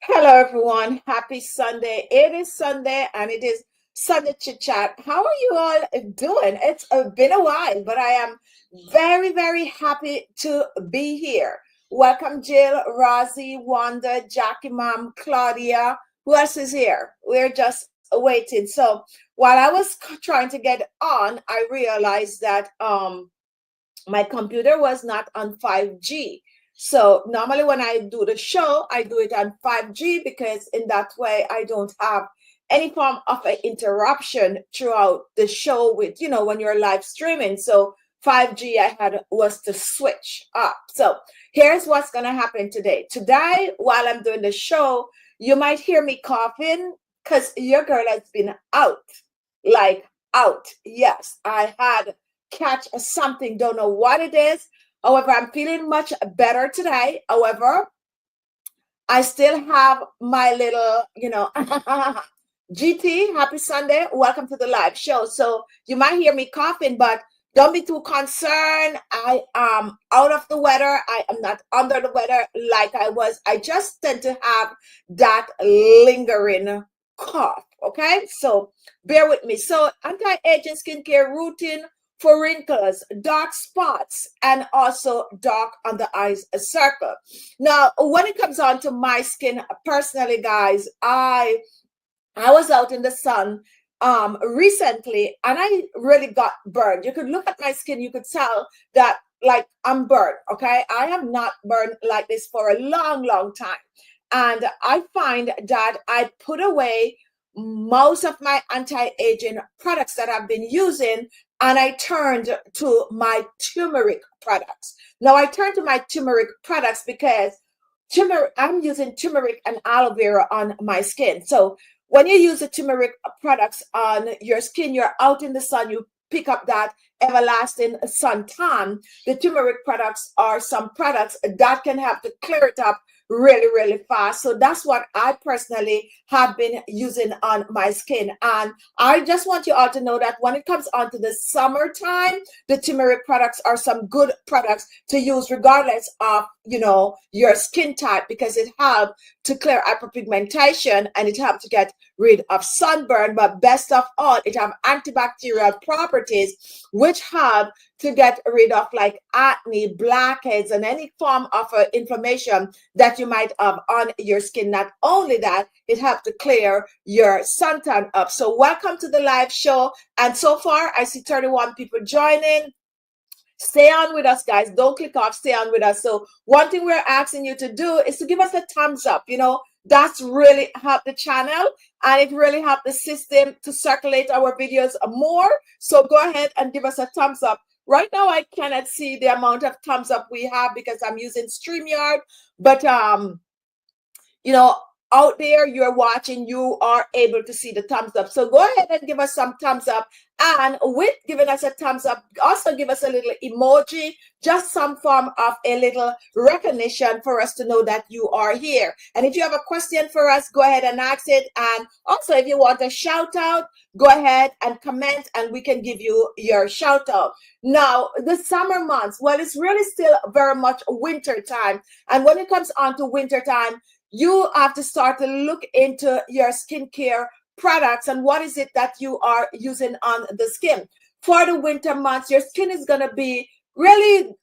Hello, everyone. Happy Sunday. It is Sunday and it is Sunday Chit Chat. How are you all doing? It's been a while, but I am very, very happy to be here. Welcome, Jill, Rosie, Wanda, Jackie, Mom, Claudia. Who else is here? We're just waiting. So while I was trying to get on, I realized that my computer was not on 5G. So normally when I do the show, I do it on 5G because in that way I don't have any form of an interruption throughout the show with, when you're live streaming. So 5G I had was to switch up. So here's what's going to happen today. Today, while I'm doing the show, you might hear me coughing because your girl has been out, like out. Yes, I had catch something, don't know what it is. However, I'm feeling much better today. However, I still have my little, GT, happy Sunday. Welcome to the live show. So you might hear me coughing, but don't be too concerned. I am out of the weather. I am not under the weather like I was. I just tend to have that lingering cough. Okay, so bear with me. So anti-aging skincare routine for wrinkles, dark spots, and also dark under eyes circle. Now, when it comes on to my skin, personally, guys, I was out in the sun recently and I really got burned. You could look at my skin, you could tell that like I'm burnt. Okay, I have not burned like this for a long, long time. And I find that I put away most of my anti-aging products that I've been using and I turned to my turmeric products. Now I turned to my turmeric products because turmeric, I'm using turmeric and aloe vera on my skin. So when you use the turmeric products on your skin, you're out in the sun, you pick up that everlasting suntan. The turmeric products are some products that can help to clear it up really, really fast. So that's what I personally have been using on my skin. And I just want you all to know that when it comes on to the summertime, the turmeric products are some good products to use regardless of, your skin type, because it helps to clear hyperpigmentation and it helps to get rid of sunburn. But best of all, it have antibacterial properties which help to get rid of like acne, blackheads, and any form of inflammation that you might have on your skin. Not only that, it helps to clear your suntan up. So welcome to the live show. And so far, I see 31 people joining. Stay on with us, guys. Don't click off. Stay on with us. So one thing we're asking you to do is to give us a thumbs up. That's really helped the channel and it really helped the system to circulate our videos more. So go ahead and give us a thumbs up. Right now, I cannot see the amount of thumbs up we have because I'm using StreamYard, but out there you're watching, you are able to see the thumbs up. So go ahead and give us some thumbs up. And with giving us a thumbs up, also give us a little emoji, just some form of a little recognition for us to know that you are here. And if you have a question for us, go ahead and ask it. And also, if you want a shout out, go ahead and comment and we can give you your shout out. Now, the summer months, well, it's really still very much winter time. And when it comes on to winter time, you have to start to look into your skincare products and what is it that you are using on the skin. For the winter months, your skin is going to be really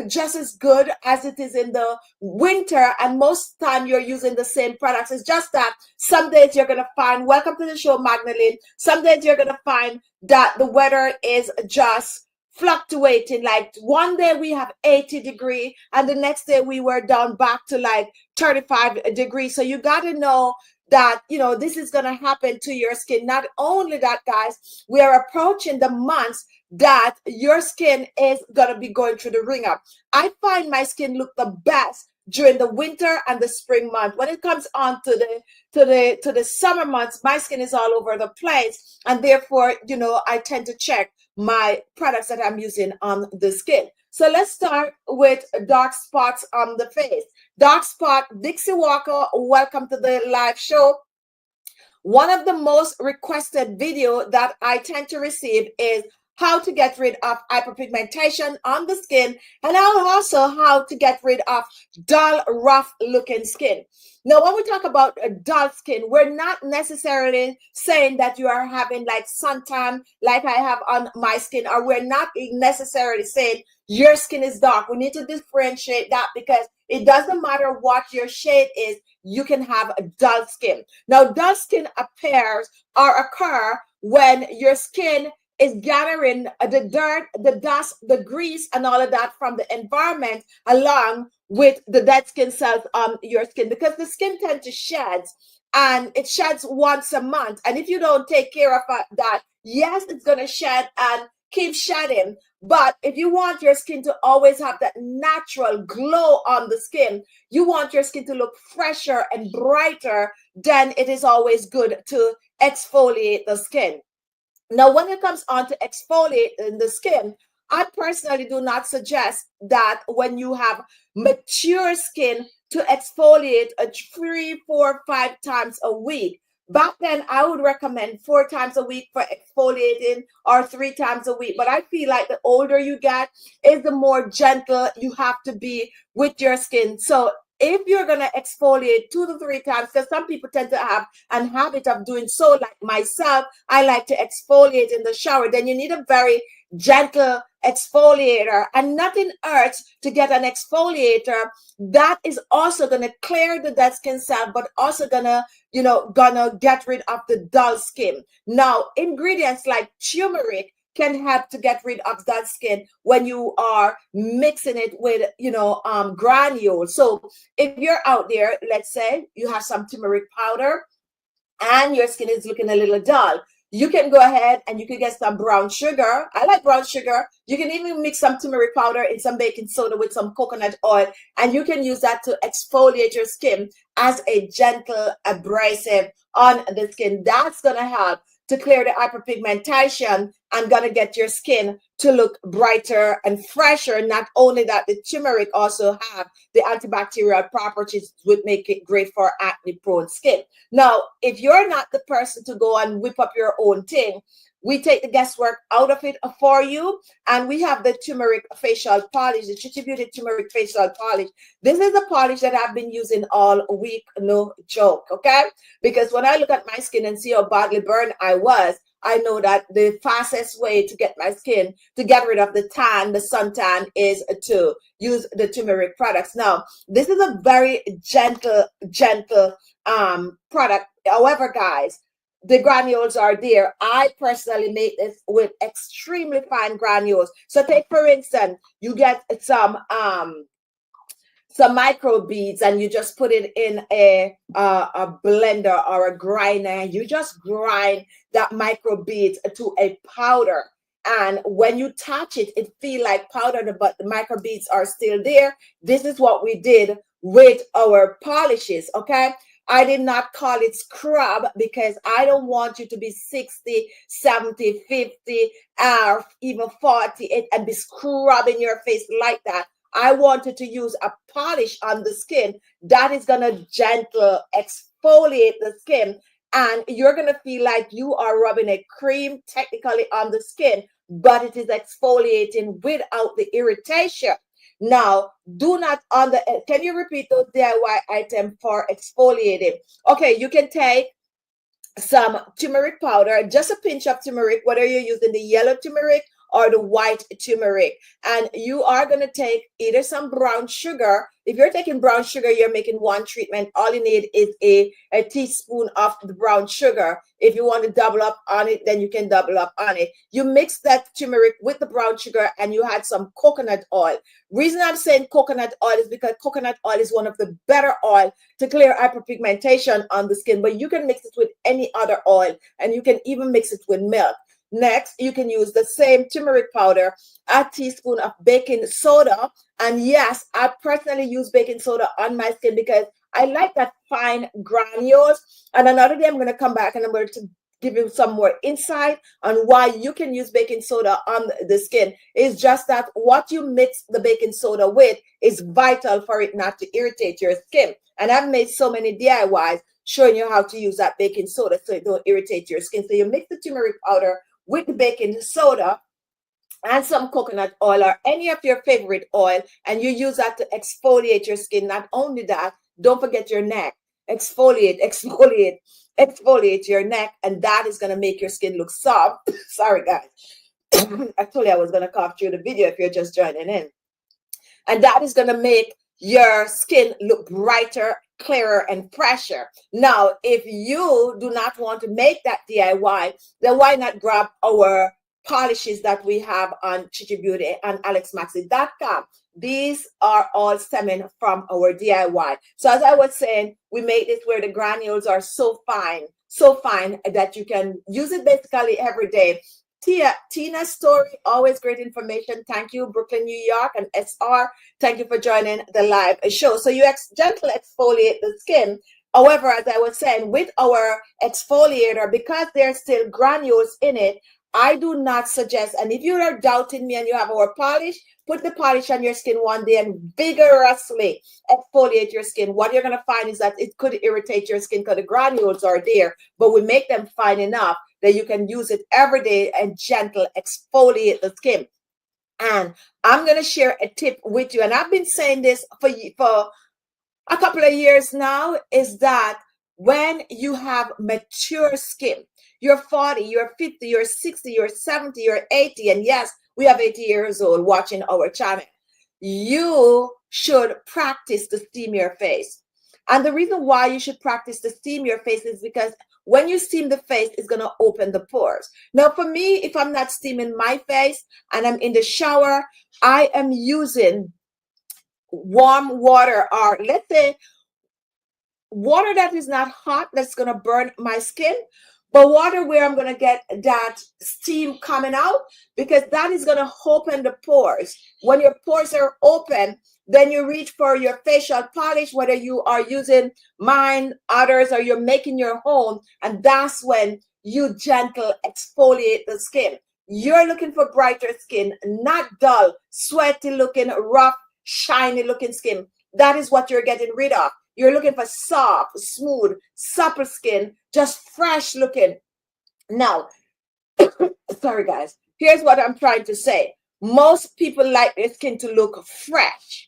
just as good as it is in the winter, and most time you're using the same products. It's just that some days you're going to find, welcome to the show, Magdalene, some days you're going to find that the weather is just fluctuating. Like one day we have 80 degrees and the next day we were down back to like 35 degrees. So you got to know that this is going to happen to your skin. Not only that, guys, we are approaching the months that your skin is going to be going through the ring up. I find my skin look the best during the winter and the spring month. When it comes on to the summer months, my skin is all over the place, and therefore I tend to check my products that I'm using on the skin. So let's start with dark spots on the face. Dark spot, Dixie Walker, welcome to the live show. One of the most requested video that I tend to receive is how to get rid of hyperpigmentation on the skin, and also how to get rid of dull, rough looking skin. Now, when we talk about a dull skin, we're not necessarily saying that you are having like suntan like I have on my skin, or we're not necessarily saying your skin is dark. We need to differentiate that, because it doesn't matter what your shade is, you can have a dull skin. Now, dull skin appears or occur when your skin is gathering the dirt, the dust, the grease, and all of that from the environment along with the dead skin cells on your skin, because the skin tends to shed, and it sheds once a month. And if you don't take care of that, yes, it's going to shed and keep shedding. But if you want your skin to always have that natural glow on the skin, you want your skin to look fresher and brighter, then it is always good to exfoliate the skin. Now, when it comes on to exfoliating the skin, I personally do not suggest that when you have mature skin to exfoliate 3, 4, 5 times a week. Back then, I would recommend 4 times a week for exfoliating, or 3 times a week. But I feel like the older you get, is the more gentle you have to be with your skin. So if you're going to exfoliate 2 to 3 times, because some people tend to have an habit of doing so, like myself, I like to exfoliate in the shower, then you need a very gentle exfoliator, and nothing hurts to get an exfoliator that is also going to clear the dead skin cell, but also gonna get rid of the dull skin. Now, ingredients like turmeric can help to get rid of that skin when you are mixing it with granules. So if you're out there, let's say you have some turmeric powder and your skin is looking a little dull, you can go ahead and you can get some brown sugar. I like brown sugar. You can even mix some turmeric powder in some baking soda with some coconut oil, and you can use that to exfoliate your skin as a gentle abrasive on the skin. That's going to help to clear the hyperpigmentation and going to get your skin to look brighter and fresher. Not only that, the turmeric also have the antibacterial properties, which make it great for acne prone skin. Now, if you're not the person to go and whip up your own thing, we take the guesswork out of it for you, and we have the turmeric facial polish, the distributed turmeric facial polish. This is a polish that I've been using all week, no joke, okay? Because when I look at my skin and see how badly burned I was, I know that the fastest way to get my skin to get rid of the tan, the suntan, is to use the turmeric products. Now, this is a very gentle product. However, guys, the granules are there. I personally make this with extremely fine granules. So take, for instance, you get some micro beads, and you just put it in a blender or a grinder, and you just grind that micro beads to a powder. And when you touch it, it feels like powder, but the micro beads are still there. This is what we did with our polishes, okay? I did not call it scrub, because I don't want you to be 60, 70, 50, or even 40 and be scrubbing your face like that. I wanted to use a polish on the skin that is going to gentle exfoliate the skin, and you're going to feel like you are rubbing a cream technically on the skin, but it is exfoliating without the irritation. Now, do not can you repeat those DIY items for exfoliating? Okay, you can take some turmeric powder, just a pinch of turmeric, whether you're using the yellow turmeric or the white turmeric. And you are going to take either some brown sugar. If you're taking brown sugar, you're making one treatment. All you need is a teaspoon of the brown sugar. If you want to double up on it, then you can double up on it. You mix that turmeric with the brown sugar, and you add some coconut oil. Reason I'm saying coconut oil is because coconut oil is one of the better oil to clear hyperpigmentation on the skin, but you can mix it with any other oil, and you can even mix it with milk. Next, you can use the same turmeric powder, a teaspoon of baking soda. And yes, I personally use baking soda on my skin because I like that fine granules. And another day I'm going to come back and I'm going to give you some more insight on why you can use baking soda on the skin. It's just that what you mix the baking soda with is vital for it not to irritate your skin. And I've made so many DIYs showing you how to use that baking soda so it don't irritate your skin. So you mix the turmeric powder with the baking soda, and some coconut oil or any of your favorite oil, and you use that to exfoliate your skin. Not only that, don't forget your neck. Exfoliate, exfoliate, exfoliate your neck, and that is going to make your skin look soft. Sorry, guys. I told you I was going to cough through the video if you're just joining in. And that is going to make your skin look brighter, clearer, and fresher. Now, if you do not want to make that DIY, then why not grab our polishes that we have on Khichi Beauty and alexmaxey.com. These are all stemming from our DIY. So as I was saying, we made it where the granules are so fine that you can use it basically every day. Tina's story, always great information. Thank you, Brooklyn, New York, and SR. Thank you for joining the live show. So you gentle exfoliate the skin. However, as I was saying, with our exfoliator, because there's still granules in it, I do not suggest, and if you are doubting me and you have our polish, put the polish on your skin one day and vigorously exfoliate your skin. What you're going to find is that it could irritate your skin because the granules are there, but we make them fine enough that you can use it every day and gentle exfoliate the skin. And I'm going to share a tip with you, and I've been saying this for a couple of years now, is that when you have mature skin, you're 40, you're 50, you're 60, you're 70, you're 80, and yes, we have 80 years old watching our channel, you should practice to steam your face. And the reason why you should practice to steam your face is because when you steam the face, it's going to open the pores. Now, for me, if I'm not steaming my face and I'm in the shower, I am using warm water, or let's say water that is not hot, that's going to burn my skin, but water where I'm going to get that steam coming out, because that is going to open the pores. When your pores are open, then you reach for your facial polish, whether you are using mine, others, or you're making your own, and that's when you gentle exfoliate the skin. You're looking for brighter skin, not dull, sweaty looking, rough, shiny looking skin. That is what you're getting rid of. You're looking for soft, smooth, supple skin, just fresh looking. Now, sorry guys, here's what I'm trying to say. Most people like their skin to look fresh.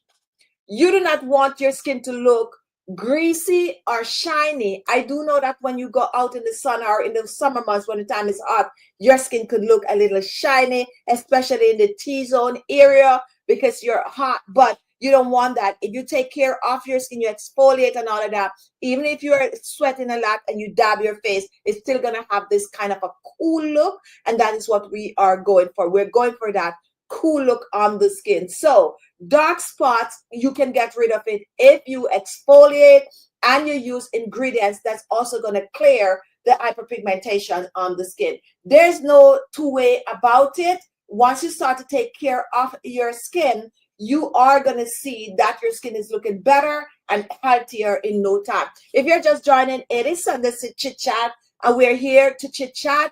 You do not want your skin to look greasy or shiny. I do know that when you go out in the sun or in the summer months when the time is hot, your skin could look a little shiny, especially in the T-zone area because you're hot, but you don't want that. If you take care of your skin, you exfoliate and all of that, even if you're sweating a lot and you dab your face, it's still going to have this kind of a cool look, and that is what we are going for. We're going for that cool look on the skin. So dark spots, you can get rid of it if you exfoliate and you use ingredients that's also going to clear the hyperpigmentation on the skin. There's no two-way about it. Once you start to take care of your skin, you are going to see that your skin is looking better and healthier in no time. If you're just joining, it is Sunday Chit Chat, and we're here to chit chat.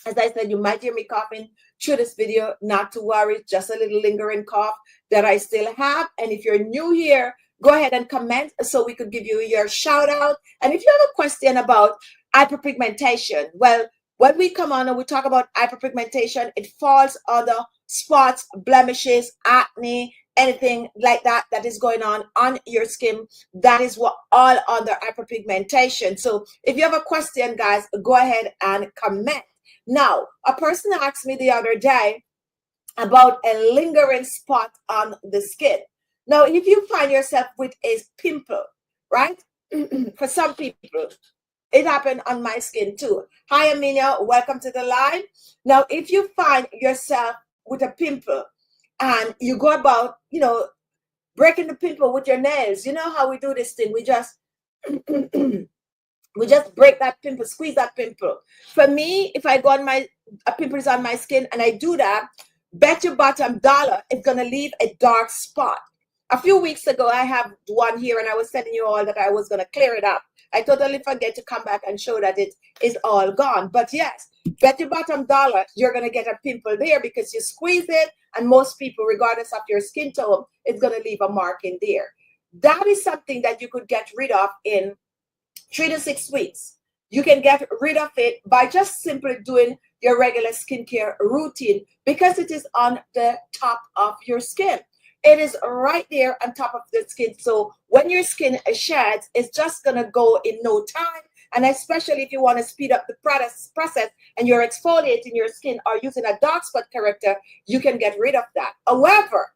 As I said, you might hear me coughing through this video. Not to worry, just a little lingering cough that I still have. And if you're new here, go ahead and comment so we could give you your shout out. And if you have a question about hyperpigmentation, well, when we come on and we talk about hyperpigmentation, it falls under spots, blemishes, acne, anything like that that is going on your skin. That is what all under hyperpigmentation. So if you have a question, guys, go ahead and comment. Now, a person asked me the other day about a lingering spot on the skin. Now, if you find yourself with a pimple, right? For some people, it happened on my skin too. Hi, Amelia. Welcome to the live. Now, if you find yourself with a pimple and you go about, breaking the pimple with your nails, you know how we do this thing. We just break that pimple, squeeze that pimple. For me, if I go on a pimple is on my skin and I do that, bet your bottom dollar it's going to leave a dark spot. A few weeks ago, I have one here and I was telling you all that I was going to clear it up. I totally forget to come back and show that it is all gone. But yes, bet your bottom dollar you're going to get a pimple there because you squeeze it, and most people, regardless of your skin tone, it's going to leave a mark in there. That is something that you could get rid of in 3 to 6 weeks. you can get rid of it by just simply doing your regular skincare routine, because it is on the top of your skin. It is right there on top of the skin. So when your skin sheds, it's just going to go in no time. And especially if you want to speed up the process and you're exfoliating your skin or using a dark spot corrector, you can get rid of that. However,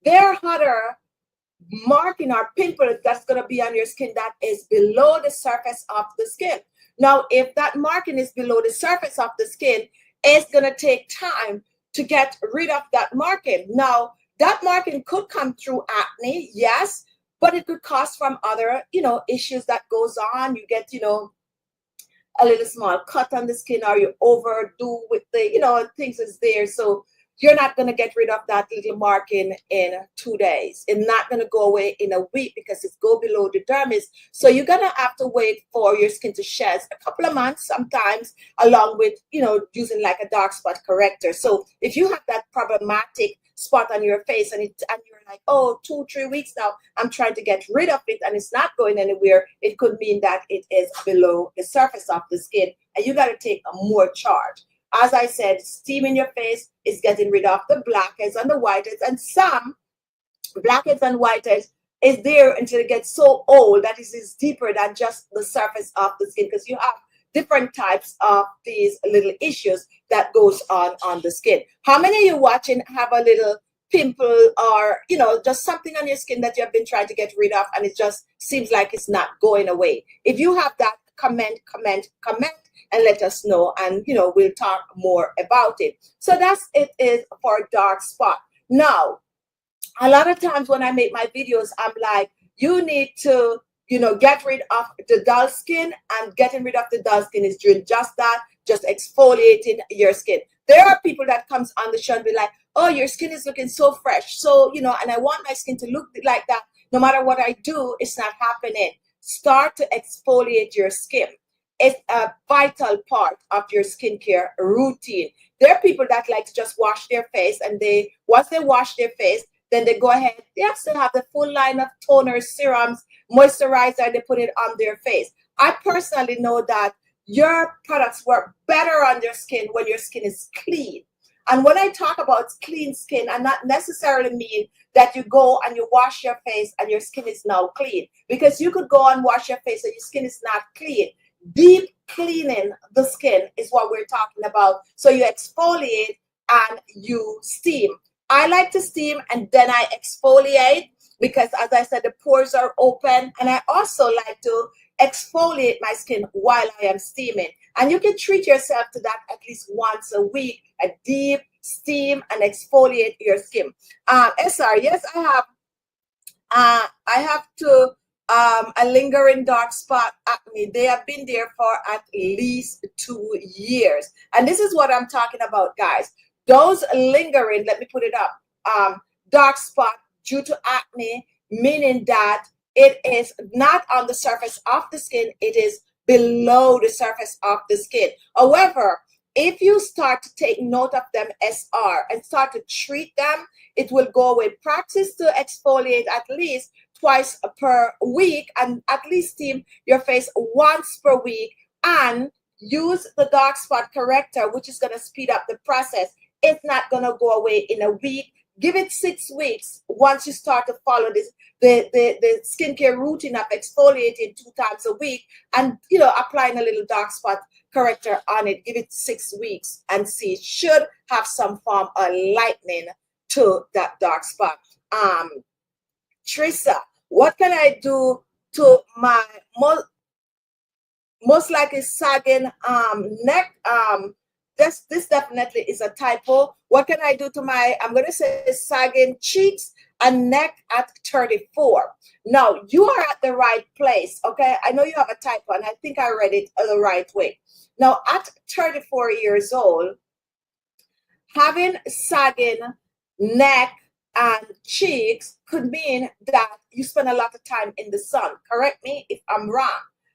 there are other marking or pimple that's going to be on your skin that is below the surface of the skin. Now, if that marking is below the surface of the skin, it's going to take time to get rid of that marking. Now, that marking could come through acne, yes, but it could cause from other, issues that goes on. You get, a little small cut on the skin, or you overdo with the, things is there. So you're not going to get rid of that little marking in 2 days. It's not going to go away in a week because it's go below the dermis. So you're going to have to wait for your skin to shed a couple of months sometimes, along with, using like a dark spot corrector. So if you have that problematic spot on your face and you're like, oh, 2-3 weeks now, I'm trying to get rid of it and it's not going anywhere, it could mean that it is below the surface of the skin and you got to take a more charge. As I said, steaming your face is getting rid of the blackheads and the whiteheads, and some blackheads and whiteheads is there until it gets so old that it is deeper than just the surface of the skin, because you have different types of these little issues that goes on the skin. How many of you watching have a little pimple or, just something on your skin that you have been trying to get rid of and it just seems like it's not going away? If you have that, comment, and let us know, and we'll talk more about it. So that's it is for dark spot. Now, a lot of times when I make my videos, I'm like, you need to get rid of the dull skin, and getting rid of the dull skin is doing just that, just exfoliating your skin. There are people that comes on the show and be like, oh, your skin is looking so fresh, so and I want my skin to look like that. No matter what I do, it's not happening. Start to exfoliate your skin. It's a vital part of your skincare routine. There are people that like to just wash their face, and once they wash their face, then they go ahead. They still have the full line of toners, serums, moisturizer. They put it on their face. I personally know that your products work better on your skin when your skin is clean. And when I talk about clean skin, I not necessarily mean that you go and you wash your face and your skin is now clean, because you could go and wash your face and your skin is not clean. Deep cleaning the skin is what we're talking about. So you exfoliate and you steam. I like to steam and then I exfoliate, because as I said, the pores are open, and I also like to exfoliate my skin while I am steaming. And you can treat yourself to that at least once a week, a deep steam and exfoliate your skin. SR, yes, I have to a lingering dark spot acne. They have been there for at least 2 years. And this is what I'm talking about, guys. Those lingering, let me put it up, dark spot due to acne, meaning that it is not on the surface of the skin, it is below the surface of the skin. However, if you start to take note of them, SR, and start to treat them, it will go away. Practice to exfoliate at least twice per week, and at least steam your face once per week, and use the dark spot corrector, which is going to speed up the process. It's not going to go away in a week. Give it 6 weeks once you start to follow this the skincare routine of exfoliating 2 times a week, and applying a little dark spot corrector on it. Give it 6 weeks and see. It should have some form of lightening to that dark spot. Trissa, what can I do to my most likely sagging neck? This definitely is a typo. What can I do to my, I'm going to say, sagging cheeks and neck at 34? Now, you are at the right place, okay? I know you have a typo, and I think I read it the right way. Now, at 34 years old, having sagging neck and cheeks could mean that you spend a lot of time in the sun. Correct me if I'm wrong.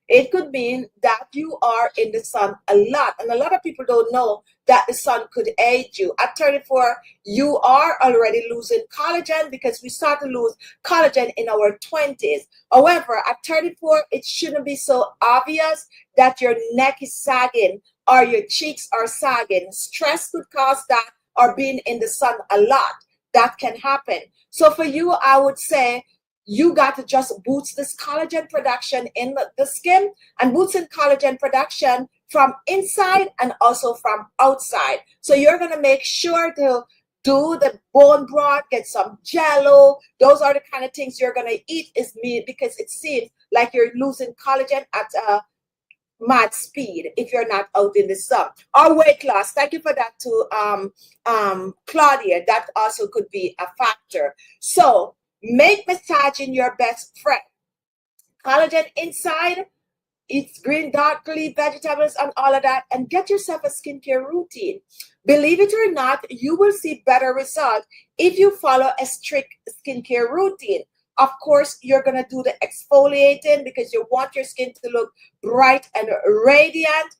It could mean that you are in the sun a lot. And a lot of people don't know that the sun could age you. At 34, you are already losing collagen because we start to lose collagen in our 20s. However, at 34, it shouldn't be so obvious that your neck is sagging or your cheeks are sagging. Stress could cause that, or being in the sun a lot. That can happen. So for you, I would say you got to just boost this collagen production in the skin, and boosting collagen production from inside and also from outside. So you're going to make sure to do the bone broth, get some jello. Those are the kind of things you're going to eat is meat, because it seems like you're losing collagen at a mad speed if you're not out in the sun. Or weight loss. Thank you for that too, Claudia. That also could be a factor. So make massaging your best friend. Collagen inside, eat green, dark leaf vegetables and all of that, and get yourself a skincare routine. Believe it or not, you will see better results if you follow a strict skincare routine. Of course, you're going to do the exfoliating because you want your skin to look bright and radiant,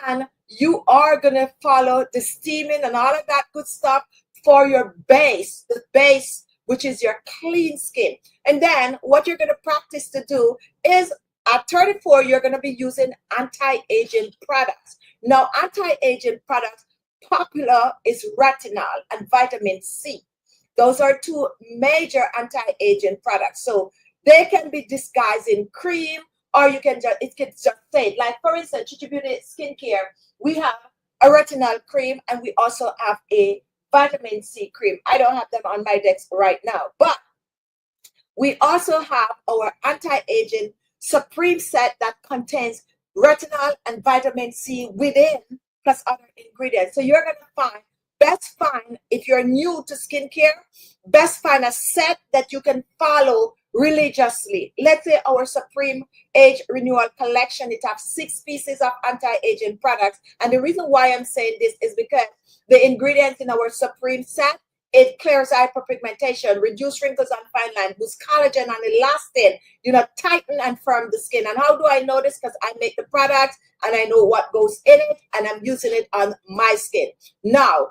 and you are going to follow the steaming and all of that good stuff for your base, the base, which is your clean skin. And then what you're going to practice to do is at 34, you're going to be using anti-aging products. Now, anti-aging products, popular is retinol and vitamin C. Those are two major anti-aging products. So they can be disguised in cream, or you can just, it can just say, like for instance, Khichi Beauty Skincare, we have a retinol cream and we also have a vitamin C cream. I don't have them on my desk right now, but we also have our anti-aging Supreme set that contains retinol and vitamin C within, plus other ingredients. So you're going to find, if you're new to skincare, best find a set that you can follow religiously. Let's say our Supreme Age Renewal Collection, it has 6 pieces of anti-aging products. And the reason why I'm saying this is because the ingredients in our Supreme set, it clears hyperpigmentation, reduce wrinkles and fine line, boosts collagen and elastin, tighten and firm the skin. And how do I know this? Because I make the products and I know what goes in it, and I'm using it on my skin. Now,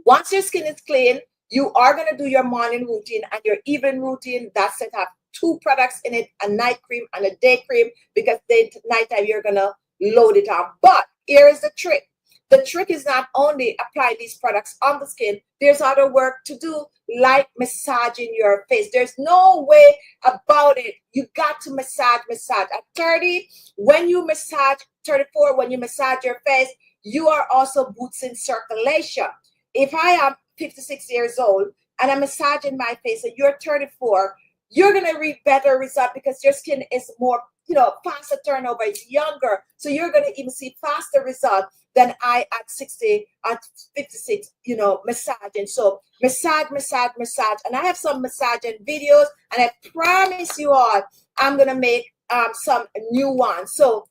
once your skin is clean, you are going to do your morning routine and your evening routine. That set have 2 products in it, a night cream and a day cream, because nighttime you're going to load it on. But here is the trick. The trick is not only apply these products on the skin, there's other work to do, like massaging your face. There's no way about it. You got to massage. At 30, when you massage, 34, when you massage your face, you are also boosting circulation. If I am 56 years old and I'm massaging my face and you're 34, you're going to reap better result because your skin is more, faster turnover, it's younger. So you're going to even see faster result than I at 60, at 56, massaging. So massage. And I have some massaging videos, and I promise you all, I'm going to make some new ones. So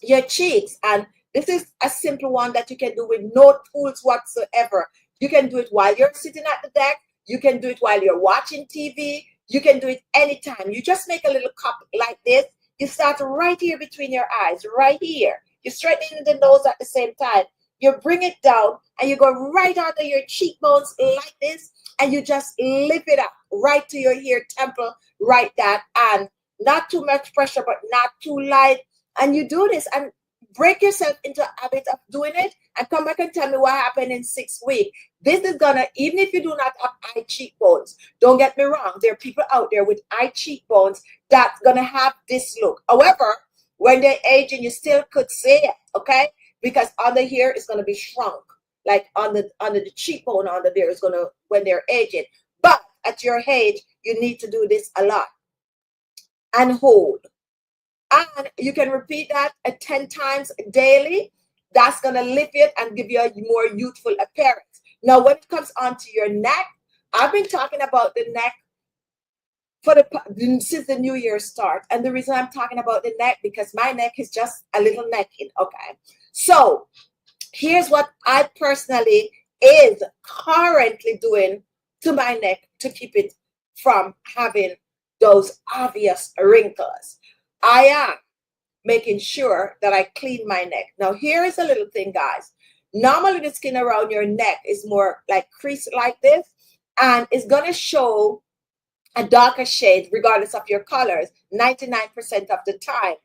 your cheeks, and this is a simple one that you can do with no tools whatsoever. You can do it while you're sitting at the deck. You can do it while you're watching TV. You can do it anytime. You just make a little cup like this. You start right here between your eyes, right here. You're straightening the nose at the same time. You bring it down and you go right under your cheekbones like this, and you just lift it up right to your ear temple, right that, and not too much pressure, but not too light. And you do this and break yourself into a habit of doing it, and come back and tell me what happened in 6 weeks. This is gonna, even if you do not have high cheekbones, don't get me wrong, there are people out there with high cheekbones that's gonna have this look. However, when they're aging, you still could see it, okay? Because under here is gonna be shrunk, like under the cheekbone under there is gonna, when they're aging. But at your age, you need to do this a lot and hold. And you can repeat that 10 times daily. That's going to lift it and give you a more youthful appearance. Now, when it comes onto your neck, I've been talking about the neck since the new year start. And the reason I'm talking about the neck, because my neck is just a little naked. Okay. So here's what I personally is currently doing to my neck to keep it from having those obvious wrinkles. I am making sure that I clean my neck. Now, here is a little thing, guys. Normally, the skin around your neck is more like crease like this, and it's going to show a darker shade regardless of your colors 99% of the time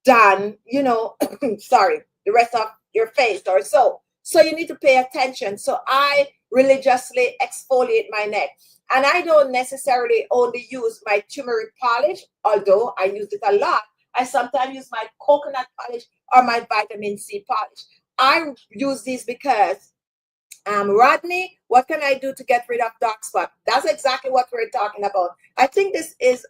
than, you know, sorry, the rest of your face or so. So you need to pay attention. So I religiously exfoliate my neck. And I don't necessarily only use my turmeric polish, although I use it a lot. I sometimes use my coconut polish or my vitamin C polish. I use these because Rodney, what can I do to get rid of dark spot? That's exactly what we're talking about. I think this is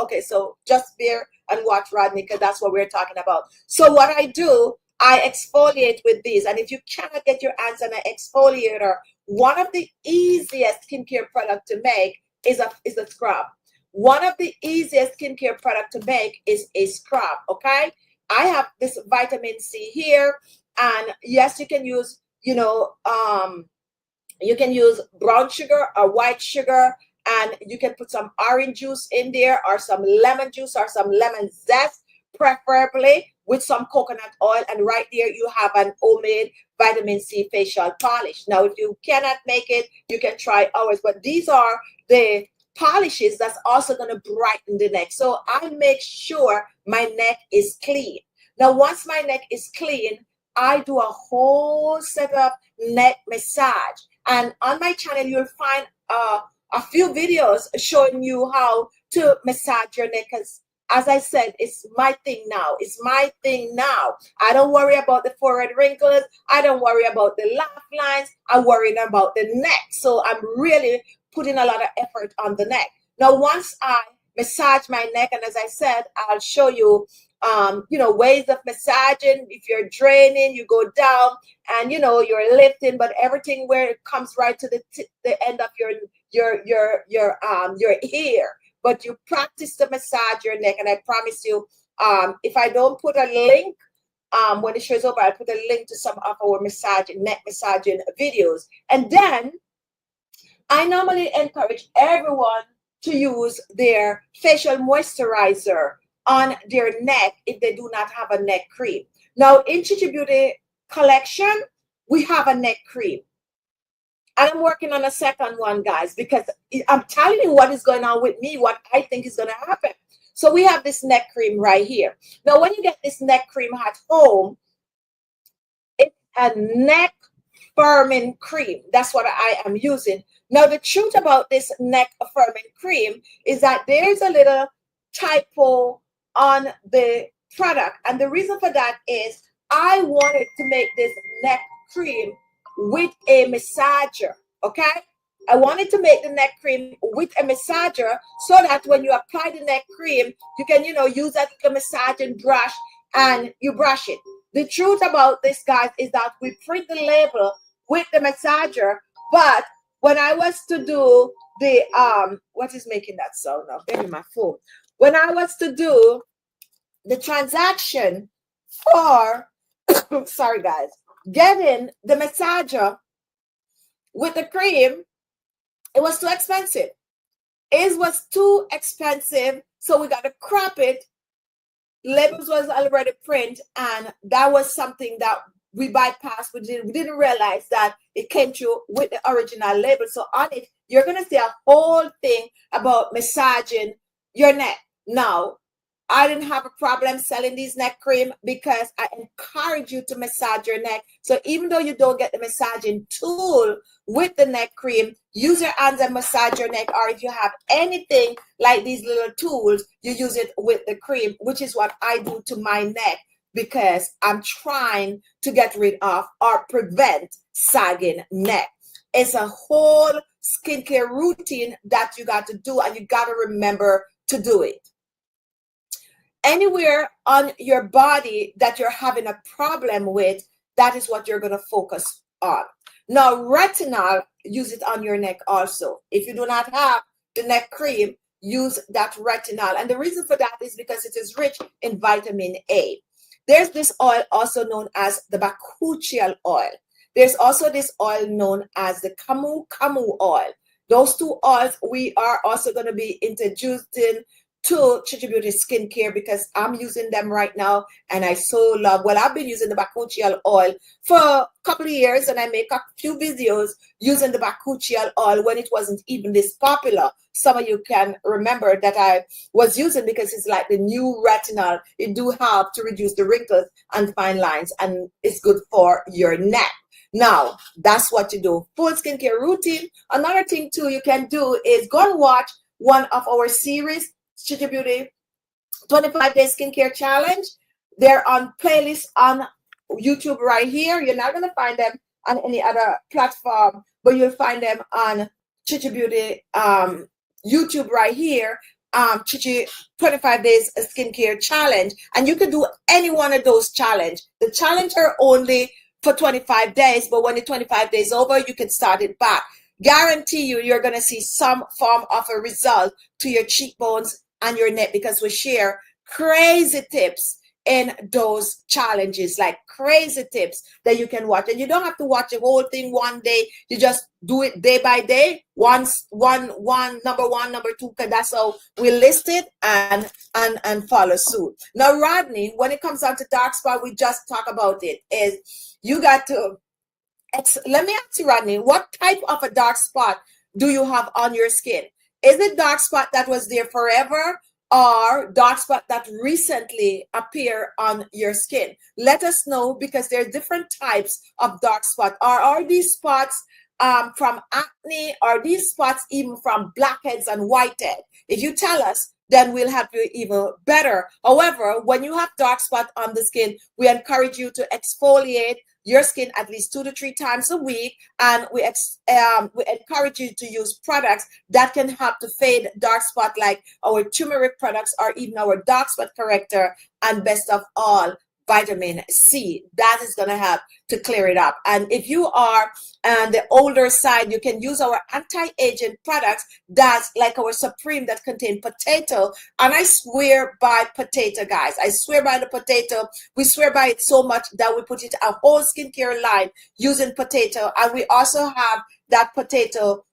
okay, so just bear and watch Rodney, because that's what we're talking about. So what I do, I exfoliate with these. And if you cannot get your hands on an exfoliator, one of the easiest skincare product to make is a scrub. One of the easiest skincare product to make is a scrub. Okay, I have this vitamin C here, and yes, you can use, you know, you can use brown sugar or white sugar, and you can put some orange juice in there, or some lemon juice, or some lemon zest, preferably with some coconut oil. And right there you have an homemade vitamin C facial polish. Now, if you cannot make it, you can try ours, but these are the polishes that's also going to brighten the neck. So I make sure my neck is clean. Now, once my neck is clean, I do a whole set of neck massage. And on my channel, you'll find a few videos showing you how to massage your neck. As I said, it's my thing now. It's my thing now. I don't worry about the forehead wrinkles. I don't worry about the laugh lines. I'm worrying about the neck. So I'm really putting a lot of effort on the neck. Now, once I massage my neck, and as I said, I'll show you you know, ways of massaging. If you're draining, you go down, and you know, you're lifting, but everything where it comes right to the end of your ear. But you practice to massage your neck, and I promise you, if I don't put a link, when the show is over, I'll put a link to some of our neck massaging videos. And then I normally encourage everyone to use their facial moisturizer on their neck if they do not have a neck cream. Now, in Khichi Beauty collection, we have a neck cream. And I'm working on a second one, guys, because I'm telling you what is going on with me, what I think is going to happen. So we have this neck cream right here. Now, when you get this neck cream at home, it's a neck firming cream. That's what I am using. Now, the truth about this neck firming cream is that there's a little typo on the product, and the reason for that is I wanted to make this neck cream with a massager. Okay, I wanted to make the neck cream with a massager so that when you apply the neck cream, you can, you know, use that little massaging brush and you brush it. The truth about this, guys, is that we print the label with the massager, but when I was to do the what is making that sound now? Give me my phone. When I was to do the transaction for, sorry guys, getting the massager with the cream, it was too expensive. It was too expensive, so we got to crop it. Labels was already print, and that was something that we bypassed. We didn't realize that it came through with the original label. So on it, you're going to see a whole thing about massaging your neck. Now, I didn't have a problem selling these neck cream because I encourage you to massage your neck. So even though you don't get the massaging tool with the neck cream, use your hands and massage your neck. Or if you have anything like these little tools, you use it with the cream, which is what I do to my neck because I'm trying to get rid of or prevent sagging neck. It's a whole skincare routine that you got to do, and you got to remember to do it. Anywhere on your body that you're having a problem with, that is what you're going to focus on. Now, retinol, use it on your neck also. If you do not have the neck cream, use that retinol. And the reason for that is because it is rich in vitamin A. There's this oil also known as the bakuchial oil. There's also this oil known as the camu oil. Those two oils we are also going to be introducing to Chichi Beauty skincare because I'm using them right now and I so love. Well, I've been using the bakuchiol oil for a couple of years and I make a few videos using the bakuchiol oil when it wasn't even this popular. Some of you can remember that I was using because it's like the new retinol. It do help to reduce the wrinkles and fine lines and it's good for your neck. Now, that's what you do. Full skincare routine. Another thing too you can do is go and watch one of our series, Chichi Beauty 25-day skincare challenge. They're on playlist on YouTube right here. You're not going to find them on any other platform, but you'll find them on Chichi Beauty YouTube right here. Chichi 25 days skincare challenge, and you can do any one of those challenge. The challenge are only for 25 days, but when the 25 days over, you can start it back. Guarantee you're going to see some form of a result to your cheekbones and your neck because we share crazy tips in those challenges, like crazy tips that you can watch. And you don't have to watch the whole thing one day. You just do it day by day. One, number one, number two, because that's how we list it and follow suit. Now, Rodney, when it comes down to dark spot, we just talk about it, is you got to, let me ask you, Rodney, what type of a dark spot do you have on your skin? Is it dark spot that was there forever or dark spot that recently appear on your skin? Let us know because there are different types of dark spot. Are these spots from acne? Are these spots even from blackheads and whitehead? If you tell us, then we'll help you even better. However, when you have dark spot on the skin, we encourage you to exfoliate your skin at least 2 to 3 times a week, and we encourage you to use products that can help to fade dark spot, like our turmeric products or even our dark spot corrector, and best of all, vitamin C. That is going to help to clear it up. And if you are on the older side, you can use our anti-aging products that's like our Supreme that contain potato. And I swear by potato, guys. I swear by the potato. We swear by it so much that we put it a whole skincare line using potato. And we also have that potato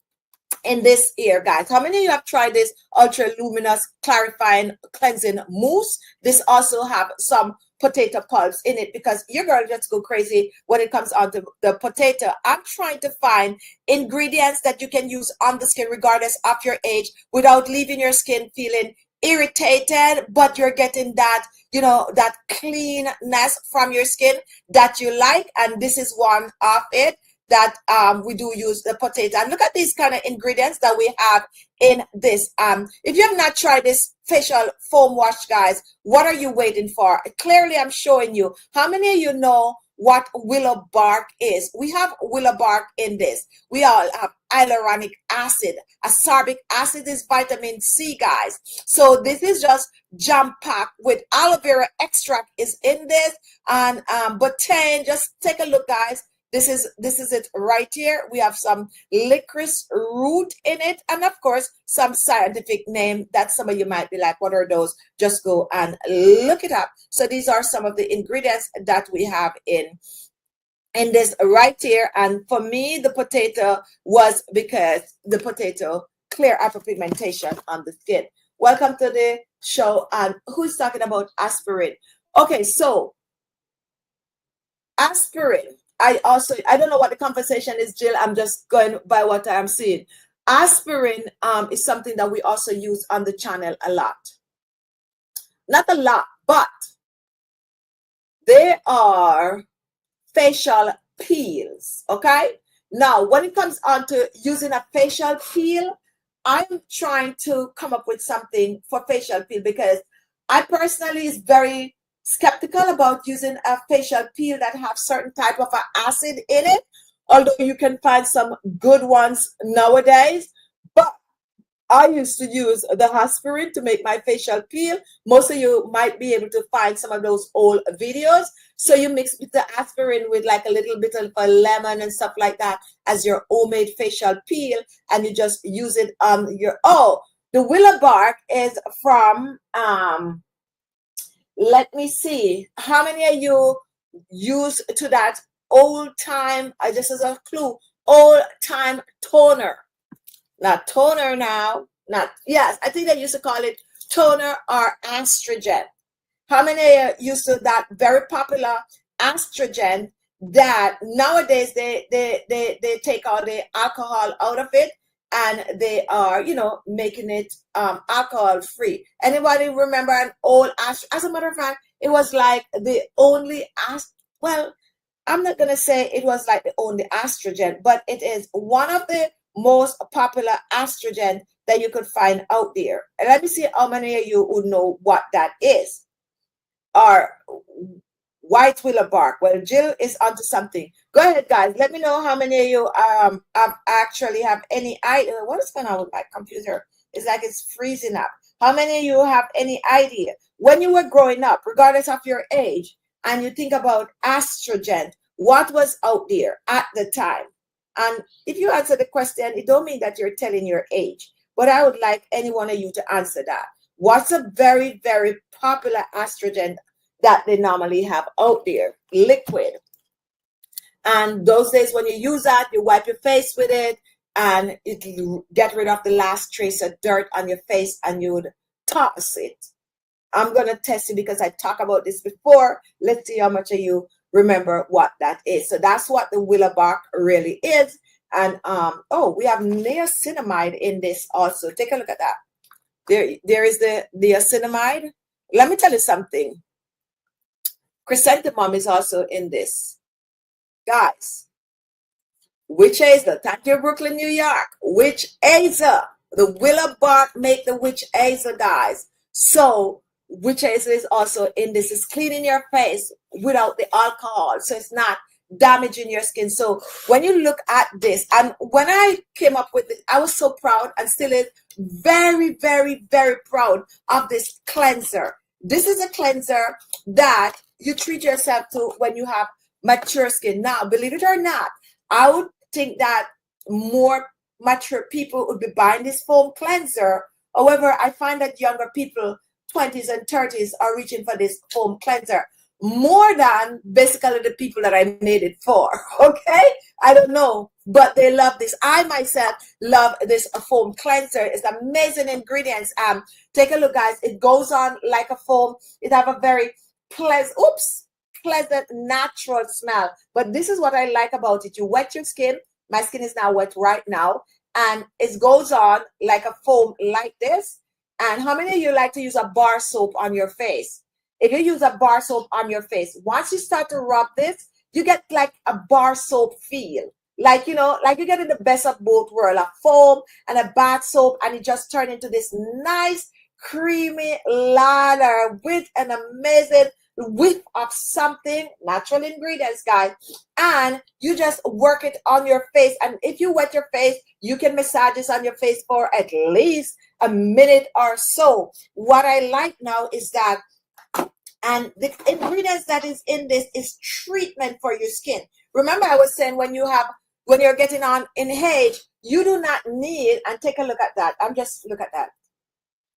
in this ear, guys. How many of you have tried this ultra luminous clarifying cleansing mousse? This also have some potato pulps in it because your girl just go crazy when it comes on to the potato. I'm trying to find ingredients that you can use on the skin regardless of your age without leaving your skin feeling irritated, but you're getting that, you know, that cleanness from your skin that you like. And this is one of it that we do use the potato. And look at these kind of ingredients that we have in this. If you have not tried this facial foam wash, guys, what are you waiting for? Clearly, I'm showing you. How many of you know what willow bark is? We have willow bark in this. We all have hyaluronic acid. Ascorbic acid is vitamin C, guys. So this is just jam-packed with aloe vera extract is in this. And botane, just take a look, guys. This is it right here. We have some licorice root in it, and of course some scientific name that some of you might be like, what are those? Just go and look it up. So these are some of the ingredients that we have in this right here. And for me, the potato was because the potato clear hyperpigmentation on the skin. Welcome to the show. And who's talking about aspirin? Okay, so aspirin. I don't know what the conversation is, Jill. I'm just going by what I'm seeing. Aspirin is something that we also use on the channel a lot. Not a lot, but they are facial peels, okay? Now, when it comes on to using a facial peel, I'm trying to come up with something for facial peel because I personally is very skeptical about using a facial peel that have certain type of acid in it, although you can find some good ones nowadays. But I used to use the aspirin to make my facial peel. Most of you might be able to find some of those old videos. So you mix the aspirin with like a little bit of a lemon and stuff like that as your homemade facial peel, and you just use it on your, the willow bark is from let me see. How many of you use to that old time, just as a clue, old time toner? Not toner now. Not, yes, I think they used to call it toner or estrogen? How many used to that very popular estrogen that nowadays they take all the alcohol out of it and they are, you know, making it alcohol free? Anybody remember an old as a matter of fact, it was like the only well, I'm not gonna say it was like the only estrogen, but it is one of the most popular estrogen that you could find out there. And let me see how many of you would know what that is. Or white willow bark. Well, Jill is onto something. Go ahead, guys. Let me know how many of you actually have any idea. What is going on with my computer? It's like it's freezing up. How many of you have any idea when you were growing up, regardless of your age, and you think about estrogen, what was out there at the time? And if you answer the question, it don't mean that you're telling your age, but I would like any one of you to answer that. What's a very, very popular estrogen that they normally have out there? Liquid. And those days when you use that, you wipe your face with it and it get rid of the last trace of dirt on your face and you would toss it. I'm going to test it because I talked about this before. Let's see how much of you remember what that is. So that's what the willow bark really is. And oh, we have niacinamide in this also. Take a look at that. There is the niacinamide. Let me tell you something. Chrysanthemum is also in this. Guys, witch hazel. Thank you, Brooklyn, New York. Witch hazel. The willow bark make the witch hazel, guys. So witch hazel is also in this. It's cleaning your face without the alcohol. So it's not damaging your skin. So when you look at this, and when I came up with it, I was so proud and still is very, very, very proud of this cleanser. This is a cleanser that you treat yourself to when you have mature skin. Now, believe it or not, I would think that more mature people would be buying this foam cleanser. However, I find that younger people, 20s and 30s, are reaching for this foam cleanser more than basically the people that I made it for. Okay, I don't know, but they love this. I myself love this foam cleanser. It's amazing ingredients. Take a look, guys. It goes on like a foam. It have a very pleasant natural smell. But this is what I like about it. You wet your skin. My skin is now wet right now, and it goes on like a foam like this. And how many of you like to use a bar soap on your face? If you use a bar soap on your face, once you start to rub this, you get like a bar soap feel. Like, you know, like you get in the best of both worlds, a foam and a bath soap, and it just turned into this nice, creamy lather with an amazing whiff of something, natural ingredients, guys. And you just work it on your face. And if you wet your face, you can massage this on your face for at least a minute or so. What I like now is that, and the ingredients that is in this is treatment for your skin. Remember, I was saying when you're getting on in age, you do not need, and take a look at that. Look at that.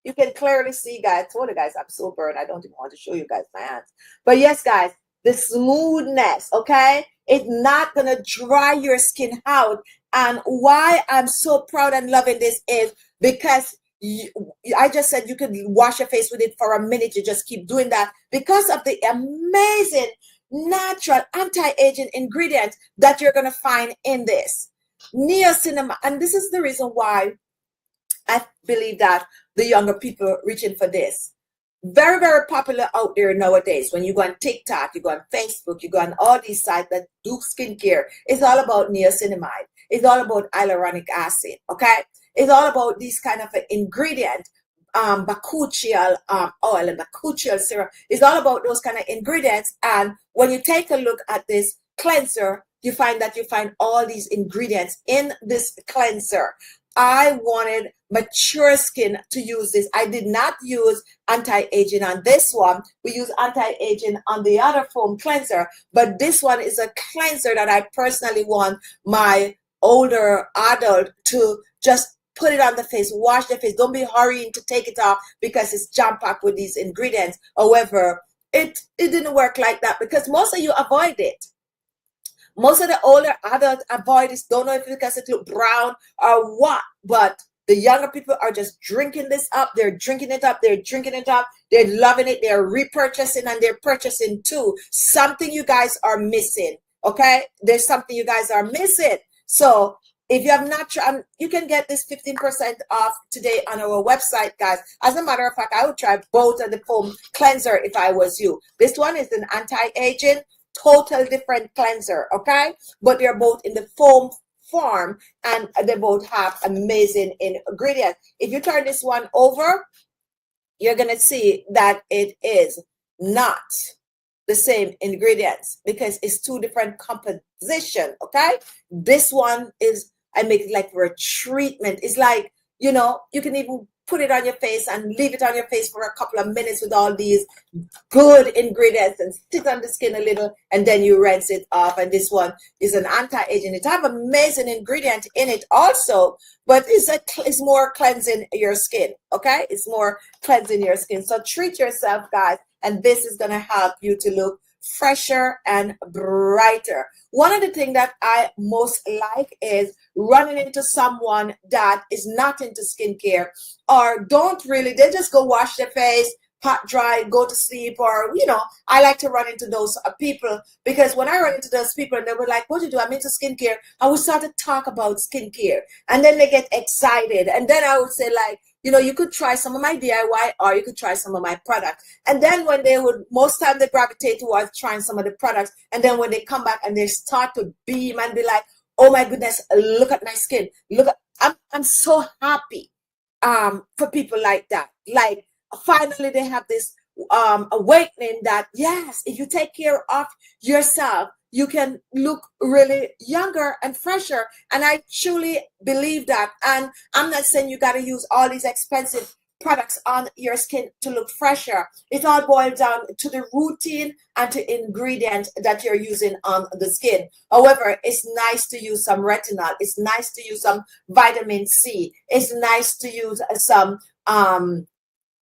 You can clearly see, guys. I told you guys I'm so burned. I don't even want to show you guys my hands. But yes, guys, the smoothness, okay? It's not going to dry your skin out. And why I'm so proud and loving this is because I just said you could wash your face with it for a minute. You just keep doing that because of the amazing natural anti-aging ingredients that you're going to find in this. Niacinamide. And this is the reason why I believe that the younger people are reaching for this. Very, very popular out there nowadays. When you go on TikTok, you go on Facebook, you go on all these sites that do skincare, it's all about niacinamide. It's all about hyaluronic acid, okay? It's all about these kind of ingredient, bakuchiol oil and bakuchiol serum. It's all about those kind of ingredients. And when you take a look at this cleanser, you find that you find all these ingredients in this cleanser. I wanted mature skin to use this. I did not use anti-aging on this one. We use anti-aging on the other foam cleanser, but this one is a cleanser that I personally want my older adult to just put it on the face, wash the face. Don't be hurrying to take it off because it's jam-packed with these ingredients. However, it didn't work like that because most of you avoid it. Most of the older adults avoid this. Don't know if it's because it look brown or what, but The younger people are just drinking this up. They're drinking it up. They're drinking it up. They're loving it. They're repurchasing and they're purchasing too. Something you guys are missing. Okay. There's something you guys are missing. So if you have not tried, you can get this 15% off today on our website, guys. As a matter of fact, I would try both of the foam cleanser if I was you. This one is an anti-aging, total different cleanser, okay? But they're both in the foam form and they both have amazing ingredients. If you turn this one over, you're going to see that it is not the same ingredients because it's two different composition, okay? This one is, I make it like for a treatment. It's like, you know, you can even put it on your face and leave it on your face for a couple of minutes with all these good ingredients and sit on the skin a little and then you rinse it off. And this one is an anti-aging. It have amazing ingredient in it also, but it's more cleansing your skin, okay? It's more cleansing your skin. So treat yourself, guys, and this is going to help you to look fresher and brighter. One of the things that I most like is running into someone that is not into skincare or don't really, they just go wash their face, hot dry, go to sleep, or, you know, I like to run into those people because when I run into those people and they were like, what do you do? I'm into skincare. I would start to talk about skincare and then they get excited. And then I would say like, you know, you could try some of my DIY or you could try some of my products. And then when they would, most time they gravitate towards trying some of the products. And then when they come back and they start to beam and be like, oh my goodness, look at my skin. Look at, I'm so happy for people like that. Like finally they have this awakening that yes, if you take care of yourself, you can look really younger and fresher. And I truly believe that. And I'm not saying you got to use all these expensive products on your skin to look fresher. It all boils down to the routine and to ingredients that you're using on the skin. However, it's nice to use some retinol. It's nice to use some vitamin C. It's nice to use some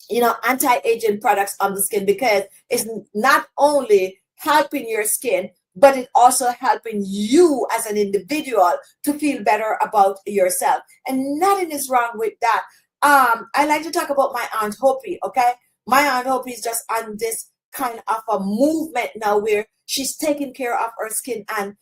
you know, anti-aging products on the skin because it's not only helping your skin, but it also helping you as an individual to feel better about yourself. And nothing is wrong with that. I like to talk about my Aunt Hopi, okay? My Aunt Hopi is just on this kind of a movement now where she's taking care of her skin, and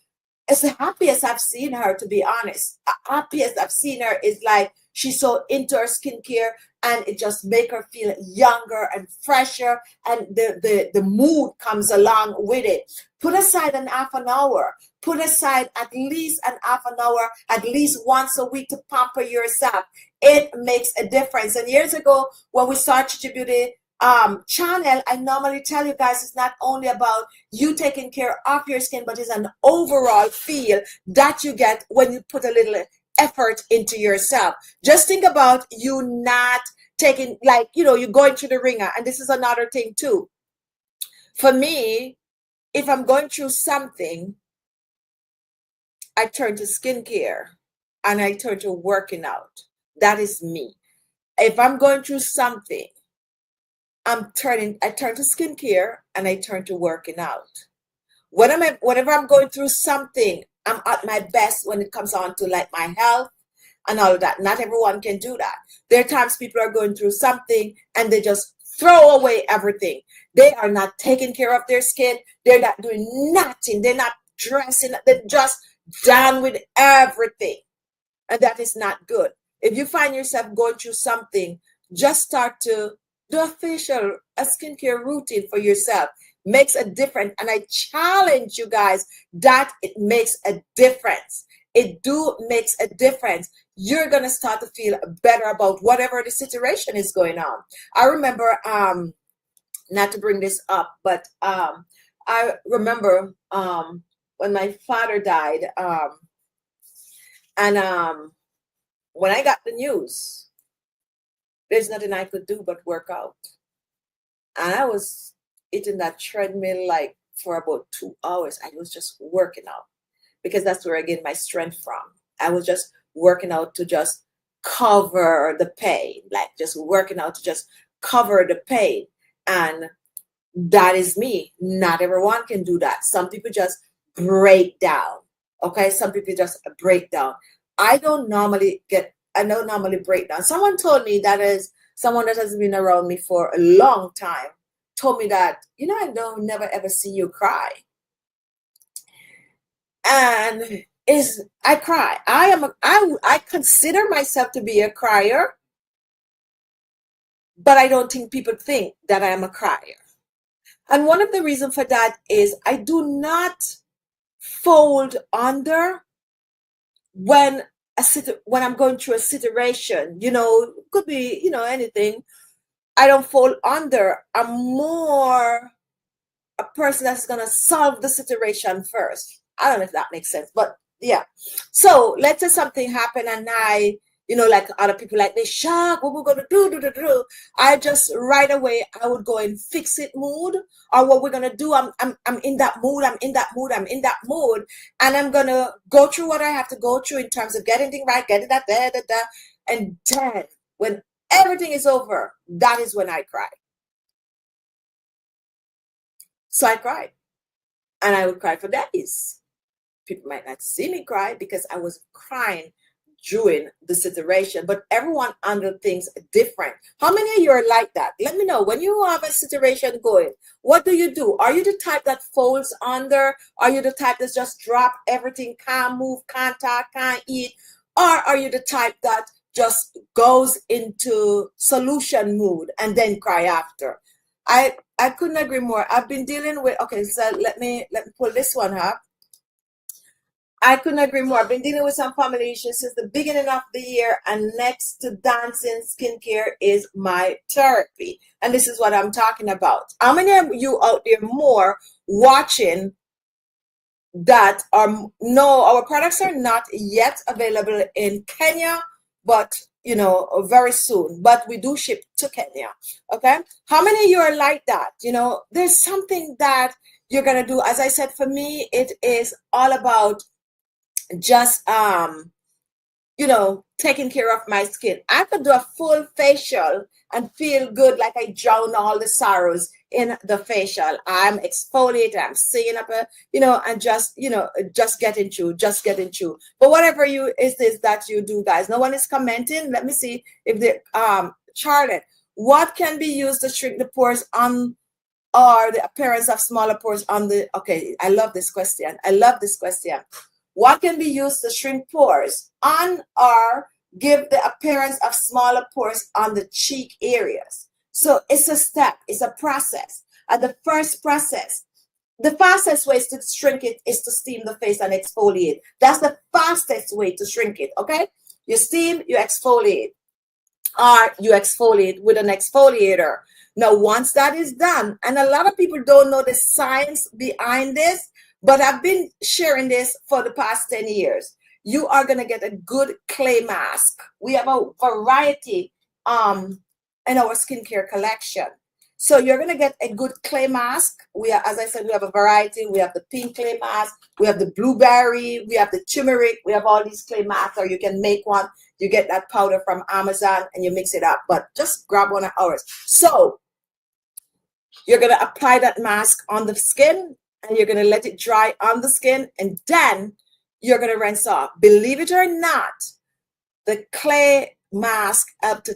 it's the happiest I've seen her, to be honest. The happiest I've seen her is like she's so into her skincare and it just make her feel younger and fresher, and the mood comes along with it. Put aside an half an hour. Put aside at least an half an hour, at least once a week to pamper yourself. It makes a difference. And years ago, when we started Khichi Beauty channel, I normally tell you guys it's not only about you taking care of your skin, but it's an overall feel that you get when you put a little effort into yourself. Just think about you not taking, like, you know, you're going through the ringer. And this is another thing too. For me, if I'm going through something, I turn to skincare and I turn to working out. That is me. If I'm going through something, I turn to skincare and I turn to working out. Whenever I'm going through something, I'm at my best when it comes on to like my health and all of that. Not everyone can do that. There are times people are going through something and they just throw away everything. They are not taking care of their skin. They're not doing nothing. They're not dressing. They're just done with everything. And that is not good. If you find yourself going through something, just start to do a skincare routine for yourself. Makes a difference. And I challenge you guys that it makes a difference. It makes a difference. You're going to start to feel better about whatever the situation is going on. I remember, not to bring this up, but I remember when my father died, and when I got the news, there's nothing I could do but work out. And I was eating that treadmill like for about 2 hours. I was just working out because that's where I get my strength from. I was just working out to just cover the pain, like just working out to just cover the pain. And that is me. Not everyone can do that. Some people just break down. Okay, some people just break down. I don't normally get I don't normally break down. Someone told me, that is someone that has been around me for a long time, told me that, I don't never ever see you cry. And I cry. I consider myself to be a crier, but I don't think people think that I am a crier. And one of the reasons for that is I do not fold under when I'm going through a situation, could be, anything. I don't fold under. I'm more a person that's going to solve the situation first. I don't know if that makes sense, but yeah. So let's say something happened and I, like other people, like they shock, what we're going to do. I just right away, I would go in fix it mood, or what we're going to do. I'm in that mood. I'm in that mood. And I'm going to go through what I have to go through in terms of getting things right, getting that, and then when everything is over, that is when I cry. So I cried, and I would cry for days. People might not see me cry because I was crying during the situation, but everyone under things different. How many of you are like that? Let me know. When you have a situation going, what do you do? Are you the type that folds under? Are you the type that's just drop everything, can't move, can't talk, can't eat? Or are you the type that just goes into solution mood and then cry after? I couldn't agree more. I've been dealing with, okay, so let me pull this one up. I couldn't agree more. I've been dealing with some family issues since the beginning of the year, and next to dancing, skincare is my therapy. And this is what I'm talking about. How many of you out there more watching that are, no, our products are not yet available in Kenya, but very soon, but we do ship to Kenya. Okay. How many of you are like that? There's something that you're going to do. As I said, for me, it is all about just, taking care of my skin. I could do a full facial and feel good, like I drown all the sorrows in the facial. I'm exfoliating, I'm seeing up and just getting through. But whatever is this that you do, guys? No one is commenting. Let me see if they Charlotte, what can be used to shrink the pores on, or the appearance of smaller pores on the, okay, I love this question. What can be used to shrink pores on or give the appearance of smaller pores on the cheek areas? So it's a step, it's a process. And the first process, the fastest way to shrink it is to steam the face and exfoliate. That's the fastest way to shrink it, okay? You steam, you exfoliate, or you exfoliate with an exfoliator. Now, once that is done, and a lot of people don't know the science behind this, but I've been sharing this for the past 10 years. You are going to get a good clay mask. We have a variety in our skincare collection. So you're going to get a good clay mask. As I said, we have a variety. We have the pink clay mask. We have the blueberry. We have the turmeric. We have all these clay masks, or you can make one. You get that powder from Amazon and you mix it up. But just grab one of ours. So you're going to apply that mask on the skin, and you're going to let it dry on the skin, and then you're going to rinse off. Believe it or not, the clay mask helps to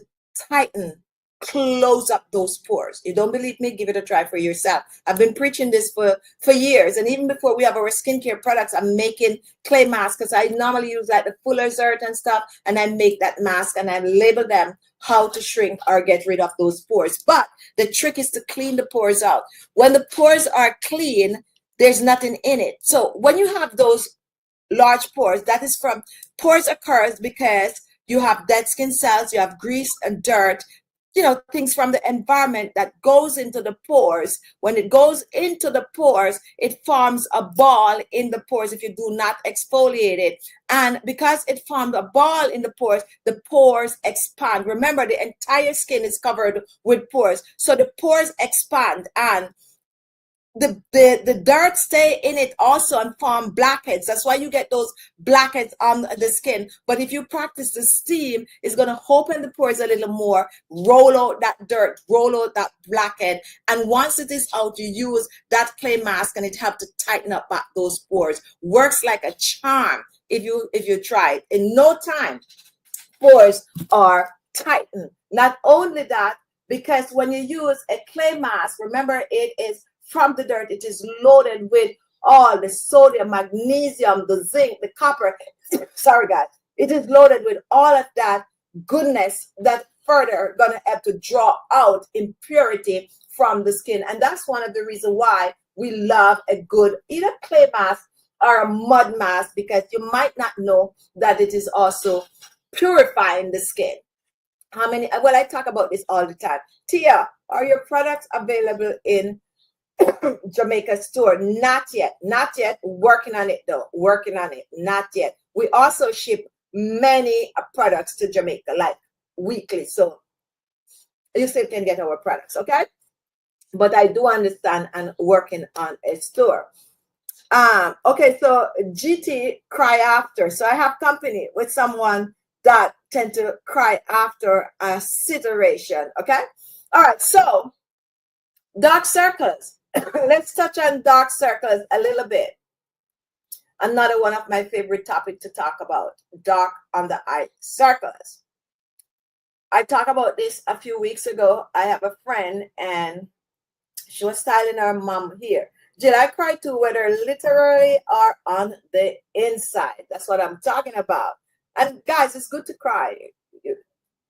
tighten, close up those pores. You don't believe me? Give it a try for yourself. I've been preaching this for years, and even before we have our skincare products, I'm making clay masks, because I normally use like the Fuller's Earth and stuff, and I make that mask and I label them how to shrink or get rid of those pores. But the trick is to clean the pores out. When the pores are clean, there's nothing in it. So when you have those large pores, that is from, pores occurs because you have dead skin cells, you have grease and dirt, things from the environment that goes into the pores. When it goes into the pores, it forms a ball in the pores if you do not exfoliate it. And because it formed a ball in the pores expand. Remember, the entire skin is covered with pores. So the pores expand, and the dirt stay in it also and form blackheads. That's why you get those blackheads on the skin. But if you practice the steam, it's going to open the pores a little more, roll out that dirt, roll out that blackhead. And once it is out, you use that clay mask and it helps to tighten up back those pores. Works like a charm if you try it. In no time, pores are tightened. Not only that, because when you use a clay mask, remember it is from the dirt, it is loaded with all the sodium, magnesium, the zinc, the copper. Sorry, guys. It is loaded with all of that goodness that further gonna have to draw out impurity from the skin. And that's one of the reasons why we love a good either clay mask or a mud mask, because you might not know that it is also purifying the skin. How many, well, I talk about this all the time. Tia, are your products available in Jamaica store? Not yet. Not yet. Working on it though. Working on it. Not yet. We also ship many products to Jamaica, like weekly. So you still can get our products, okay? But I do understand and working on a store. Okay, so GT cry after. So I have company with someone that tend to cry after a situation. Okay. All right. So dark circles. Let's touch on dark circles a little bit. Another one of my favorite topics to talk about, dark under eye circles. I talked about this a few weeks ago. I have a friend and she was styling her mom here. Did I cry too, whether literally or on the inside? That's what I'm talking about. And guys, it's good to cry.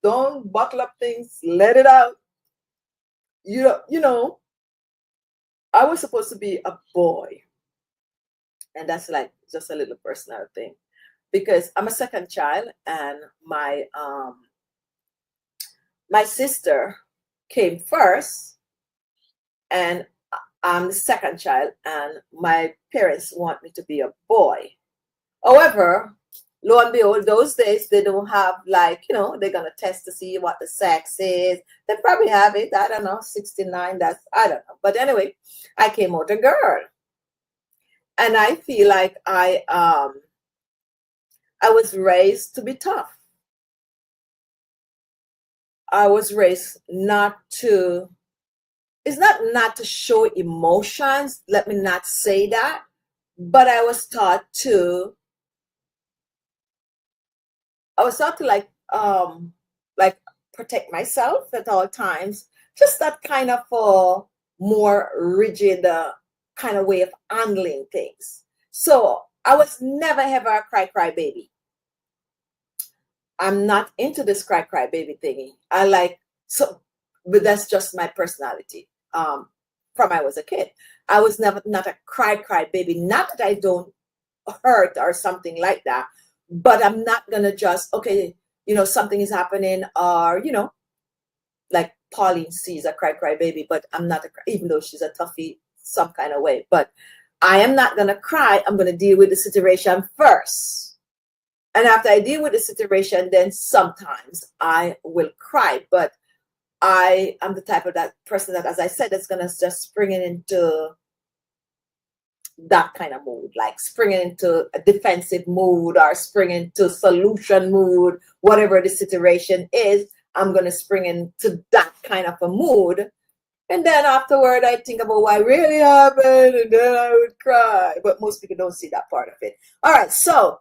Don't bottle up things, let it out. You know, I was supposed to be a boy. And that's like just a little personal thing. Because I'm a second child and my sister came first and I'm the second child and my parents want me to be a boy. However, lo and behold, those days they don't have, like, you know, they're going to test to see what the sex is. They probably have it. I don't know, 69, that's, I don't know. But anyway, I came out a girl. And I feel like I was raised to be tough. I was raised not to, it's not to show emotions. Let me not say that. But I was taught to like protect myself at all times. Just that kind of more rigid kind of way of handling things. So I was never ever a cry baby. I'm not into this cry baby thingy. I like, so, but that's just my personality. From I was a kid, I was never not a cry baby. Not that I don't hurt or something like that, but I'm not gonna just, okay, you know, something is happening, or, you know, like Pauline sees a cry baby, but I'm not even though she's a toughie some kind of way, but I am not gonna cry. I'm gonna deal with the situation first, and after I deal with the situation, then sometimes I will cry. But I am the type of that person that, as I said, is gonna just spring it into that kind of mood, like springing into a defensive mood or springing into solution mood, whatever the situation is, I'm going to spring into that kind of a mood. And then afterward, I think about what really happened, and then I would cry. But most people don't see that part of it. All right. So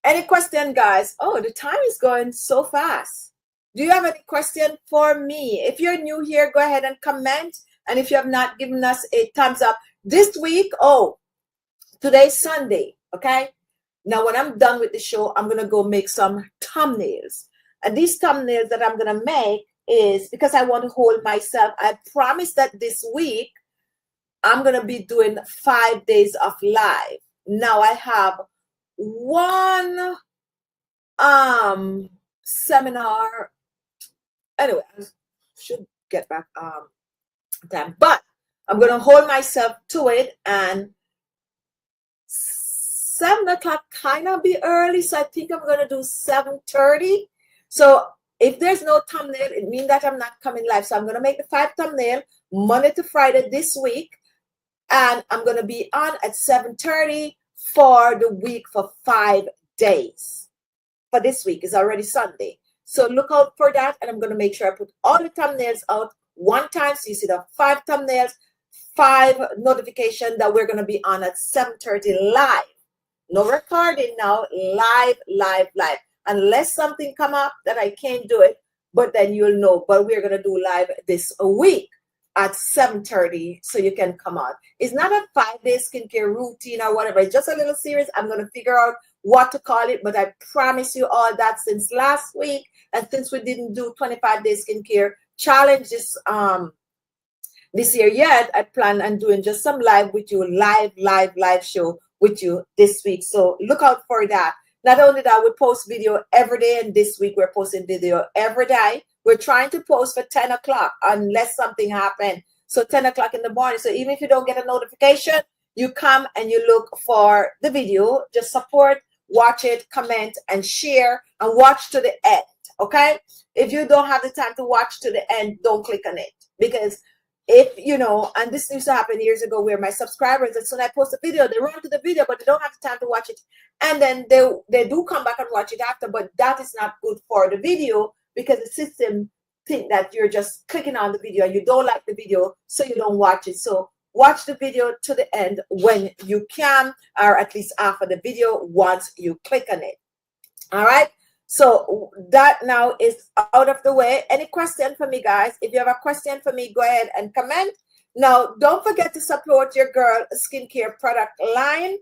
any question, guys? Oh, the time is going so fast. Do you have any question for me? If you're new here, go ahead and comment. And if you have not given us a thumbs up this week, oh, today's Sunday, okay? Now, when I'm done with the show, I'm going to go make some thumbnails. And these thumbnails that I'm going to make is because I want to hold myself. I promise that this week, I'm going to be doing 5 days of live. Now, I have one seminar. Anyway, I should get back time, but I'm going to hold myself to it, and 7 o'clock kind of be early, so I think I'm going to do 7:30. So if there's no thumbnail, it means that I'm not coming live. So I'm going to make the 5 thumbnail Monday to Friday this week, and I'm going to be on at 7:30 for the week for 5 days. For this week, it's already Sunday. So look out for that, and I'm going to make sure I put all the thumbnails out one time. So you see the 5 thumbnails, 5 notification that we're going to be on at 7:30 live. No recording now, live. unless something come up that I can't do it, but then you'll know. But we're going to do live this week at 7:30, so you can come on. It's not a 5-day skincare routine or whatever. It's just a little series. I'm going to figure out what to call it, but I promise you all that since last week, and since we didn't do 25-day skincare challenge this year yet, I plan on doing just some live with you, live show with you this week. So look out for that. Not only that, we post video every day, and this week we're posting video every day. We're trying to post for 10 o'clock unless something happened. So 10 o'clock in the morning. So even if you don't get a notification, you come and you look for the video. Just support, watch it, comment, and share, and watch to the end, okay? If you don't have the time to watch to the end, don't click on it. Because if, you know, and this used to happen years ago where my subscribers, as soon as I post a video, they run to the video, but they don't have the time to watch it. And then they do come back and watch it after, but that is not good for the video, because the system think that you're just clicking on the video and you don't like the video, so you don't watch it. So watch the video to the end when you can, or at least after the video once you click on it. All right. So that now is out of the way. Any question for me, guys? If you have a question for me, go ahead and comment. Now, don't forget to support your girl skincare product line.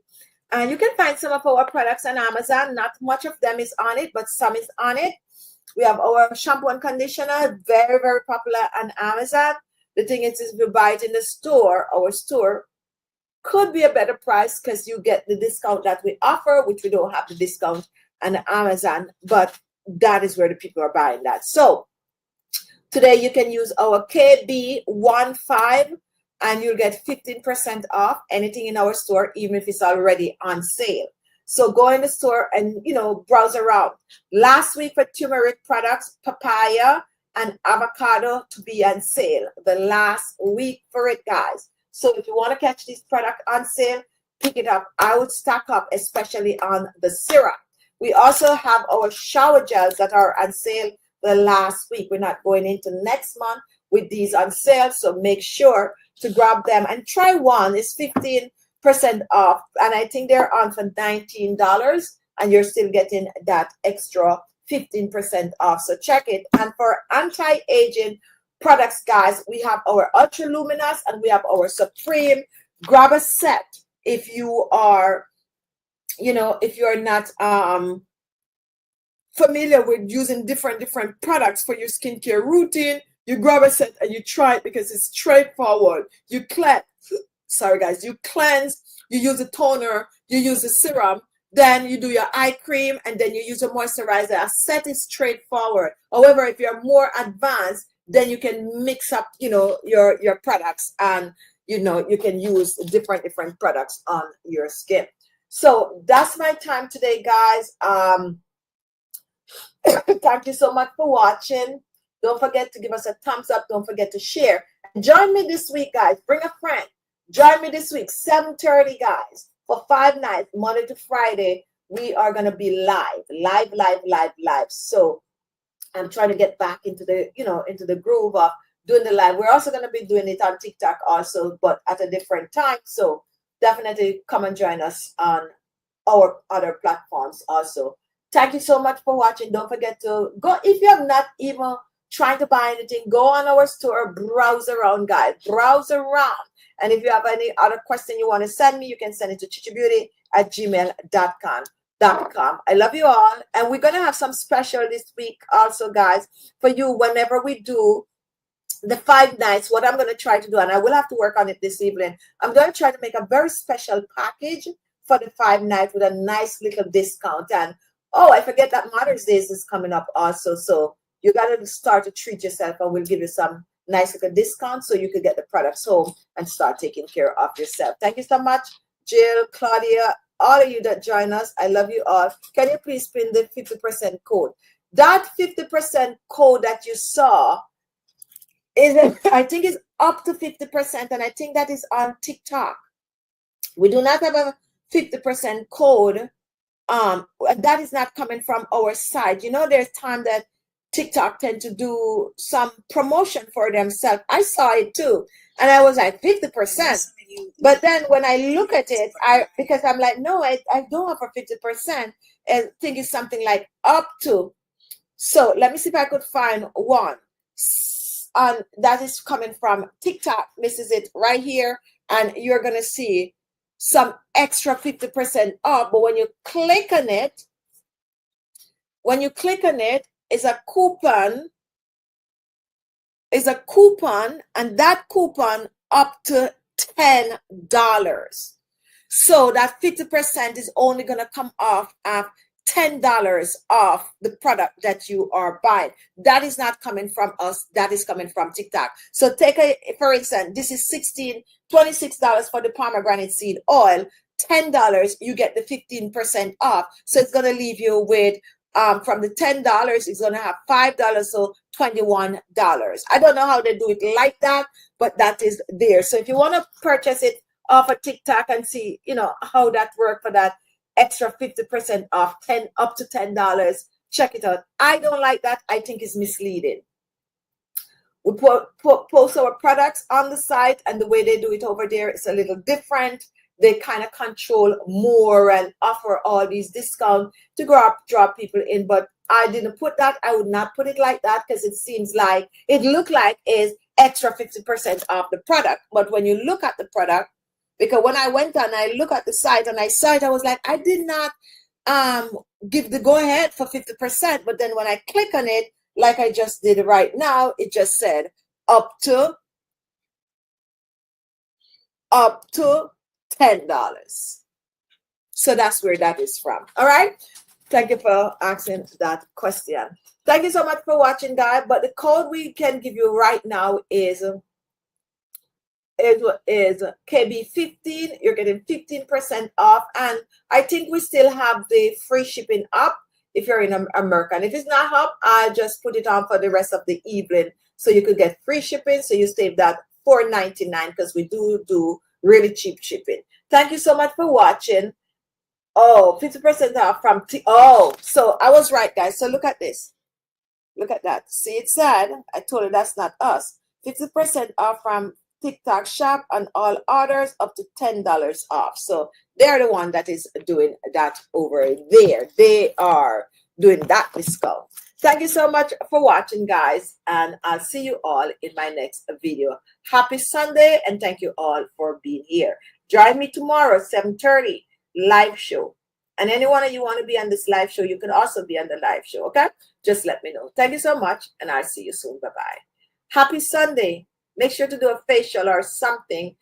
And you can find some of our products on Amazon. Not much of them is on it, but some is on it. We have our shampoo and conditioner, very, very popular on Amazon. The thing is if you buy it in the store, our store could be a better price because you get the discount that we offer, which we don't have the discount on Amazon, but that is where the people are buying that. So today you can use our KB15 and you'll get 15% off anything in our store, even if it's already on sale. So go in the store and, you know, browse around. Last week for turmeric products, papaya and avocado to be on sale. The last week for it, guys. So if you want to catch this product on sale, pick it up. I would stock up, especially on the serum. We also have our shower gels that are on sale the last week. We're not going into next month with these on sale, so make sure to grab them and try one. It's 15% off, and I think they're on for $19, and you're still getting that extra 15% off. So check it. And for anti-aging products, guys, we have our Ultra Luminous and we have our Supreme. Grab a set if you are, you know, if you're not familiar with using different products for your skincare routine. You grab a set and you try it because it's straightforward. You cleanse, sorry guys, you cleanse, you use a toner, you use a serum, then you do your eye cream, and then you use a moisturizer. A set is straightforward. However, if you're more advanced, then you can mix up, you know, your products, and you know, you can use different products on your skin. So that's my time today, guys. Thank you so much for watching. Don't forget to give us a thumbs up. Don't forget to share. And join me this week, guys. Bring a friend. Join me this week, 7:30, guys, for 5 nights, Monday to Friday. We are going to be live. So I'm trying to get back into the, you know, into the groove of doing the live. We're also going to be doing it on TikTok also, but at a different time. So definitely come and join us on our other platforms also. Thank you so much for watching. Don't forget to go, if you have not even trying to buy anything, go on our store, browse around, guys. Browse around. And if you have any other question you want to send me, you can send it to chichibeauty@gmail.com. I love you all. And we're going to have some special this week also, guys, for you whenever we do the 5 nights. What I'm going to try to do, and I will have to work on it this evening, I'm going to try to make a very special package for the 5 nights with a nice little discount. And oh, I forget that Mother's Day is coming up also. So you got to start to treat yourself, and we'll give you some nice little discount so you could get the products home and start taking care of yourself. Thank you so much, Jill, Claudia, all of you that join us. I love you all. Can you please pin the 50% code? That 50% code that you saw is, I think, is up to 50%, and I think that is on TikTok. We do not have a 50% code. That is not coming from our side. You know, there's time that TikTok tend to do some promotion for themselves. I saw it too, and I was like, 50%. But then when I look at it, because I'm like, no, I don't offer 50%. I think it's something like up to. So let me see if I could find one. And that is coming from TikTok. This is it right here. And you're going to see some extra 50% off. But when you click on it, is a coupon. And that coupon up to $10. So that 50% is only going to come off at $10 off the product that you are buying. That is not coming from us. That is coming from TikTok. So for instance, this is $26 for the pomegranate seed oil. $10, you get the 15% off. So it's going to leave you with, from the $10, it's going to have $5, so $21. I don't know how they do it like that, but that is there. So if you want to purchase it off of TikTok and see, how that works for that extra 50% off, up to $10, check it out. I don't like that. I think it's misleading. We post our products on the site, and the way they do it over there is a little different. They kind of control more and offer all these discounts to draw people in. But I didn't put that. I would not put it like that, because it seems like it looked like is extra 50% off the product. But when you look at the product, because when I went on, I look at the site and I saw it, I was like, I did not give the go ahead for 50%. But then when I click on it, like I just did right now, it just said up to $10. So that's where that is from. All right. Thank you for asking that question. Thank you so much for watching, guys. But the code we can give you right now is KB15. You're getting 15% off, and I think we still have the free shipping up if you're in America. And if it's not up, I'll just put it on for the rest of the evening, so you could get free shipping. So you save that $4.99, because we do really cheap shipping. Thank you so much for watching. Oh, 50% off from so I was right, guys. So look at this. Look at that. See, it said, I told you that's not us. 50% off from TikTok shop on all orders, up to $10 off. So they're the one that is doing that over there. They are doing that discount. Thank you so much for watching, guys, and I'll see you all in my next video. Happy Sunday, and thank you all for being here. Join me tomorrow, 7:30, live show. And anyone of you want to be on this live show, you can also be on the live show, okay? Just let me know. Thank you so much, and I'll see you soon. Bye-bye. Happy Sunday. Make sure to do a facial or something